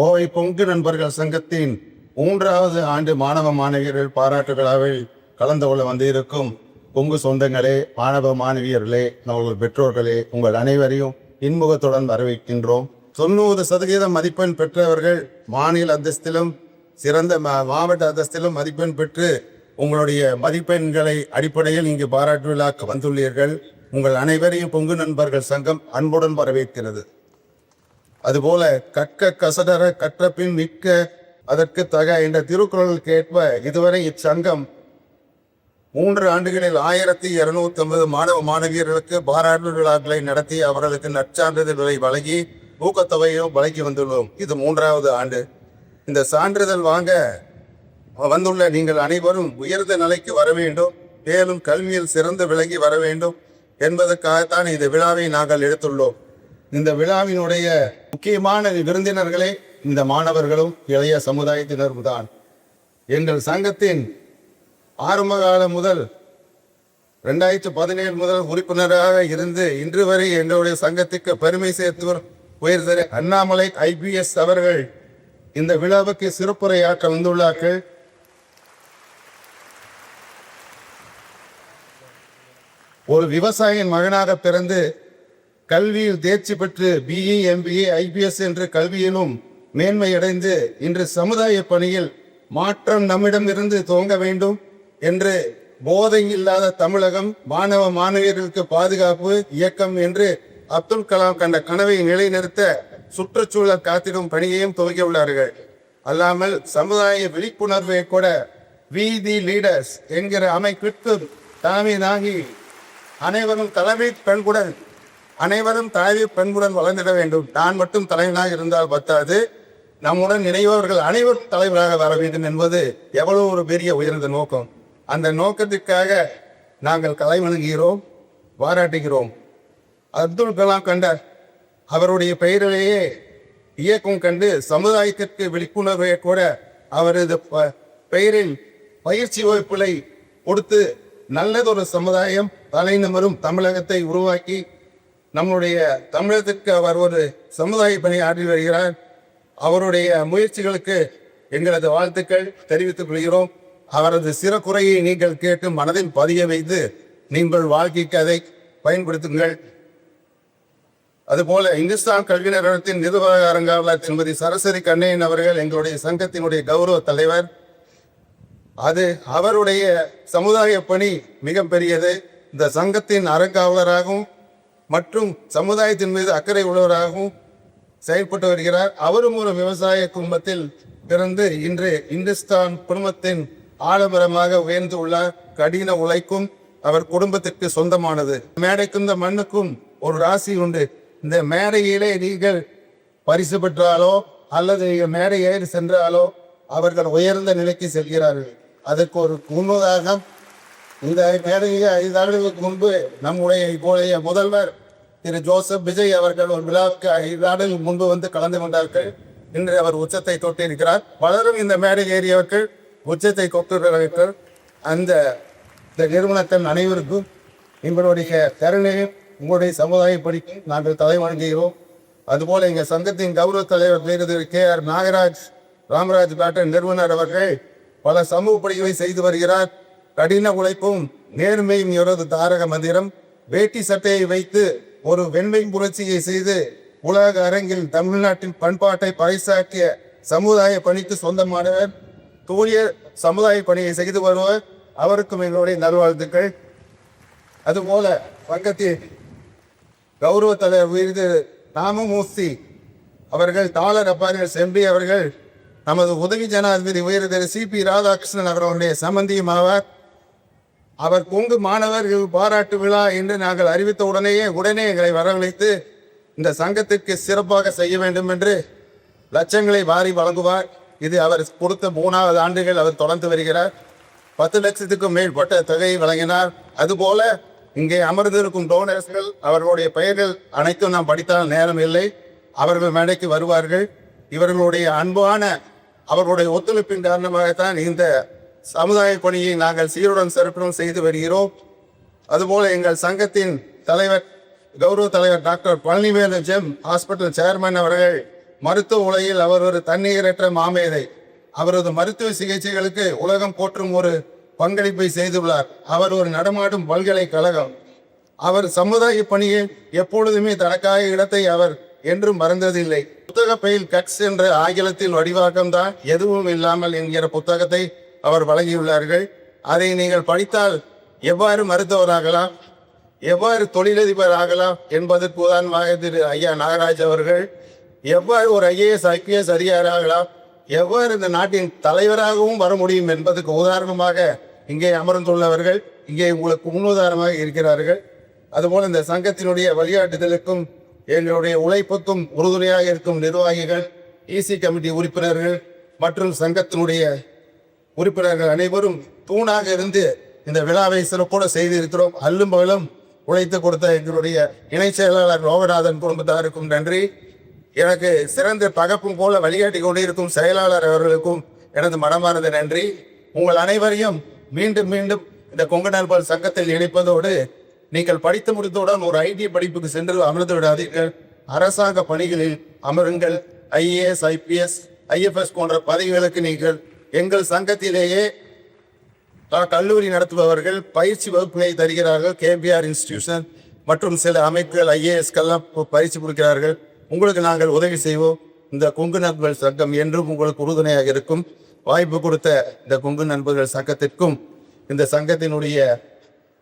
கோவை பொங்கு நண்பர்கள் சங்கத்தின் 3வது ஆண்டு மாணவ மாணவியர்கள் பாராட்டு விழாவில் கலந்து கொள்ள வந்திருக்கும் பொங்கு சொந்தங்களே, மாணவ மாணவியர்களே, உங்கள் பெற்றோர்களே, உங்கள் அனைவரையும் இன்முகத்துடன் வரவேற்கின்றோம். 90% மதிப்பெண் பெற்றவர்கள் மாநில அந்தஸ்திலும் சிறந்த மாவட்ட அந்தஸ்திலும் மதிப்பெண் பெற்று உங்களுடைய மதிப்பெண்களை அடிப்படையில் இங்கு பாராட்டு விழாக்கு வந்துள்ளீர்கள். உங்கள் அனைவரையும் பொங்கு நண்பர்கள் சங்கம் அன்புடன் வரவேற்கிறது. அதுபோல கற்க கசடர கற்ற பின் நிற்க அதற்கு தக என்ற திருக்குறளுக்கு ஏற்ப இதுவரை இச்சங்கம் 3 ஆண்டுகளில் 1250 மாணவ மாணவியர்களுக்கு பாராட்டு விழாக்களை நடத்தி அவர்களுக்கு நற்சான்றிதழ்களை வழங்கி ஊக்கத்தொகையும் வழங்கி வந்துள்ளோம். இது 3வது ஆண்டு. இந்த சான்றிதழ் வாங்க வந்துள்ள நீங்கள் அனைவரும் உயர்ந்த நிலைக்கு வர வேண்டும், மேலும் கல்வியில் சிறந்து விளங்கி வர வேண்டும் என்பதற்காகத்தான் இந்த விழாவை நாங்கள் எடுத்துள்ளோம். இந்த விழாவினுடைய முக்கியமான விருந்தினர்களே இந்த மாணவர்களும் இளைய சமுதாயத்தினரும் தான். எங்கள் சங்கத்தின் ஆரம்ப காலம் முதல் 2017 முதல் உறுப்பினராக இருந்து இன்று வரை எங்களுடைய சங்கத்துக்கு பெருமை சேர்த்து உயர்ந்த அண்ணாமலை IPS அவர்கள் இந்த விழாவுக்கு சிறப்புரையாற்ற வந்துள்ளார்கள். ஒரு விவசாயியின் மகனாக பிறந்து கல்வியில் தேர்ச்சி பெற்று BE MBA IPS என்று கல்வியிலும் மேன்மையடைந்து இன்று சமுதாய பணியில் மாற்றம் நம்மிடமிருந்து துவங்க வேண்டும் என்று போதை இல்லாத தமிழகம், மாணவ மாணவியர்களுக்கு பாதுகாப்பு இயக்கம் என்று அப்துல் கலாம் கண்ட கனவை நிலைநிறுத்த சுற்றுச்சூழல் காத்திடும் பணியையும் துவங்கியுள்ளார்கள். அல்லாமல் சமுதாய விழிப்புணர்வை கூட We the Leaders என்கிற அமைப்பிற்கு தலைமை தாங்கி அனைவரும் தலைமை பெண்களுடன் வளர்ந்திட வேண்டும். நான் மட்டும் தலைவனாக இருந்தால் பத்தாது, நம்முடன் இணையவர்கள் அனைவரும் தலைவராக வர வேண்டும் என்பது எவ்வளவு ஒரு பெரிய உயர்ந்த நோக்கம். அந்த நோக்கத்திற்காக நாங்கள் கலை வணங்குகிறோம், பாராட்டுகிறோம். அப்துல் கலாம் கண்ட அவருடைய பெயரிலேயே இயக்கம் கண்டு சமுதாயத்திற்கு விழிப்புணர்வை கூட அவரது பெயரில் பயிற்சி வகுப்புகளை கொடுத்து நல்லதொரு சமுதாயம் தலைநிமிரும் தமிழகத்தை உருவாக்கி நம்முடைய தமிழகத்திற்கு அவர் ஒரு சமுதாய பணி ஆற்றி வருகிறார். அவருடைய முயற்சிகளுக்கு எங்களது வாழ்த்துக்கள் தெரிவித்துக் கொள்கிறோம். அவரது சிறகுறையை நீங்கள் கேட்டு மனதில் பதிய வைத்து நீங்கள் வாழ்க்கைக்கு அதை பயன்படுத்துங்கள். அதுபோல இந்துஸ்தான் கல்வி நிறுவனத்தின் நிர்வாக அரங்காவலர் திருமதி சரஸ்வதி கண்ணையன் அவர்கள் எங்களுடைய சங்கத்தினுடைய கௌரவ தலைவர். அது அவருடைய சமுதாய பணி மிக பெரியது. இந்த சங்கத்தின் அறங்காவலராகவும் மற்றும் சமுதாயத்தின் மீது அக்கறை உள்ளவராகவும் செயல்பட்டு வருகிறார். அவரும் ஒரு விவசாய குடும்பத்தில் பிறந்து இன்று இந்துஸ்தான் குடும்பத்தின் ஆலமரமாக உயர்ந்து உள்ளார். கடின உழைக்கும் அவர் குடும்பத்திற்கு சொந்தமானது. மேடைக்கும் இந்த மண்ணுக்கும் ஒரு ராசி உண்டு. இந்த மேடையிலே நீங்கள் பரிசு பெற்றாலோ அல்லது மேடை ஏறி சென்றாலோ அவர்கள் உயர்ந்த நிலைக்கு செல்கிறார்கள். அதற்கு ஒரு முன்னுதாரணம் இந்த மேடையை 5 ஆண்டுகளுக்கு முன்பு நம்முடைய இப்போதைய முதல்வர் திரு ஜோசப் விஜய் அவர்கள் ஒரு விழாவுக்கு 5 ஆண்டுகளுக்கு முன்பு வந்து கலந்து கொண்டார்கள். இன்று அவர் உச்சத்தை தொட்டிருக்கிறார். பலரும் இந்த மேடை ஏறியவர்கள் உச்சத்தை தொட்டுகிறார்கள். அந்த நிறுவனத்தின் அனைவருக்கும் எங்களுடைய திறனையும் உங்களுடைய சமுதாய படிக்கு நாங்கள் தலை வணங்குகிறோம். அதுபோல எங்கள் சங்கத்தின் கௌரவ தலைவர் திரு KR நாகராஜ் ராமராஜ் பேட்டன் நிறுவனர் அவர்கள் பல சமூக பணிகளை செய்து வருகிறார். கடின உழைப்பும் நேர்மையும் இவரது தாரக மந்திரம். வேட்டி சட்டையை வைத்து ஒரு வெண்மை புரட்சியை செய்து உலக அரங்கில் தமிழ்நாட்டின் பண்பாட்டை பறைசாற்றிய சமுதாய பணிக்கு சொந்தமானவர். தூய சமுதாய பணியை செய்து வருவர். அவருக்கும் எங்களுடைய நல்வாழ்த்துக்கள். அதுபோல பக்கத்தில் கௌரவ தலைவர் விருது ராமமூர்த்தி அவர்கள், தாளர் அப்பாரிகள் செம்பி அவர்கள் நமது உதவி ஜனாதிபதி உயர்ந்த CP ராதாகிருஷ்ணன் அவர்களுடைய சம்பந்தியும் ஆவார். அவர் பொங்கு மாணவர்கள் பாராட்டு விழா என்று நாங்கள் அறிவித்த உடனே எங்களை வரவழைத்து இந்த சங்கத்திற்கு சிறப்பாக செய்ய வேண்டும் என்று லட்சங்களை வாரி வழங்குவார். இது அவர் கொடுத்த 3வது ஆண்டுகள் அவர் தொடர்ந்து வருகிறார். 10 லட்சத்துக்கும் மேற்பட்ட தொகையை வழங்கினார். அதுபோல இங்கே அமர்ந்திருக்கும் டோனர்ஸ்கள் அவர்களுடைய பெயர்கள் அனைத்தும் நாம் படித்தால் நேரம் இல்லை. அவர்கள் மேடைக்கு வருவார்கள். இவர்களுடைய அன்பான அவர்களுடைய ஒத்துழைப்பின் காரணமாகத்தான் இந்த சமுதாய பணியை நாங்கள் சீருடன் சிறப்புடன் செய்து வருகிறோம். அதுபோல எங்கள் சங்கத்தின் தலைவர் கௌரவ தலைவர் doctor Palanivelu GeM hospital chairman அவர்கள் மருத்துவ உலகில் அவர் ஒரு தன்னிகரற்ற மாமேதை. அவரது மருத்துவ சிகிச்சைகளுக்கு உலகம் போற்றும் ஒரு பங்களிப்பை செய்துள்ளார். அவர் ஒரு நடமாடும் பல்கலைக்கழகம். அவர் சமுதாய பணியில் எப்பொழுதுமே தனக்காக இடத்தை அவர் என்றும் மறந்ததில்லை. புத்தக பையில் கட்ஸ் என்ற ஆங்கிலத்தில் வடிவாக்கம்தான் எதுவும் இல்லாமல் என்கிற புத்தகத்தை அவர் வழங்கியுள்ளார்கள். அதை நீங்கள் படித்தால் எவ்வாறு மருத்துவராகலாம், எவ்வாறு தொழிலதிபர் ஆகலாம் என்பதற்கு உதாரணமாக திரு ஐயா நாகராஜ் அவர்கள் எவ்வாறு ஒரு IAS IPS அதிகாரியாகலாம், எவ்வாறு இந்த நாட்டின் தலைவராகவும் வர முடியும் என்பதற்கு உதாரணமாக இங்கே அமர்ந்துள்ளவர்கள் இங்கே உங்களுக்கு முன்னுதாரணமாக இருக்கிறார்கள். அதுபோல் இந்த சங்கத்தினுடைய வழிகாட்டுதலுக்கும் எங்களுடைய உழைப்புக்கும் உறுதுணையாக இருக்கும் நிர்வாகிகள், EC கமிட்டி உறுப்பினர்கள் மற்றும் சங்கத்தினுடைய உறுப்பினர்கள் அனைவரும் தூணாக இருந்து இந்த விழாவை சிறப்போடு செய்திருக்கிறோம். அல்லும் பகலும் உழைத்து கொடுத்த எங்களுடைய இணை செயலாளர் லோகநாதன் குடும்பத்தாருக்கும் நன்றி. எனக்கு சிறந்த பகப்பும் போல வழிகாட்டி கொண்டிருக்கும் செயலாளர் அவர்களுக்கும் எனது மனமார்ந்த நன்றி. உங்கள் அனைவரையும் மீண்டும் மீண்டும் இந்த கொங்கு நாள்பால் சங்கத்தில் இணைப்பதோடு, நீங்கள் படித்து முடித்தவுடன் ஒரு IT படிப்புக்கு சென்று அமர்ந்து விடாதீர்கள். அரசாங்க பணிகளில் அமருங்கள். IAS IPS IFS போன்ற பதவிகளுக்கு நீங்கள் எங்கள் சங்கத்திலேயே கல்லூரி நடத்துபவர்கள் பயிற்சி வகுப்புகளை தருகிறார்கள். KBR இன்ஸ்டிடியூஷன் மற்றும் சில அமைப்புகள் IASக்கெல்லாம் பயிற்சி கொடுக்கிறார்கள். உங்களுக்கு நாங்கள் உதவி செய்வோம். இந்த கொங்கு நண்பர்கள் சங்கம் என்றும் உங்களுக்கு உறுதுணையாக இருக்கும். வாய்ப்பு கொடுத்த இந்த கொங்கு நண்பர்கள் சங்கத்திற்கும் இந்த சங்கத்தினுடைய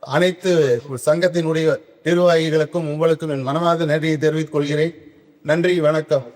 அனைத்து சங்கத்தினுடைய நிர்வாகிகளுக்கும் உங்களுக்கும் என் மனமார்ந்த நன்றியை தெரிவித்துக் கொள்கிறேன். நன்றி, வணக்கம்.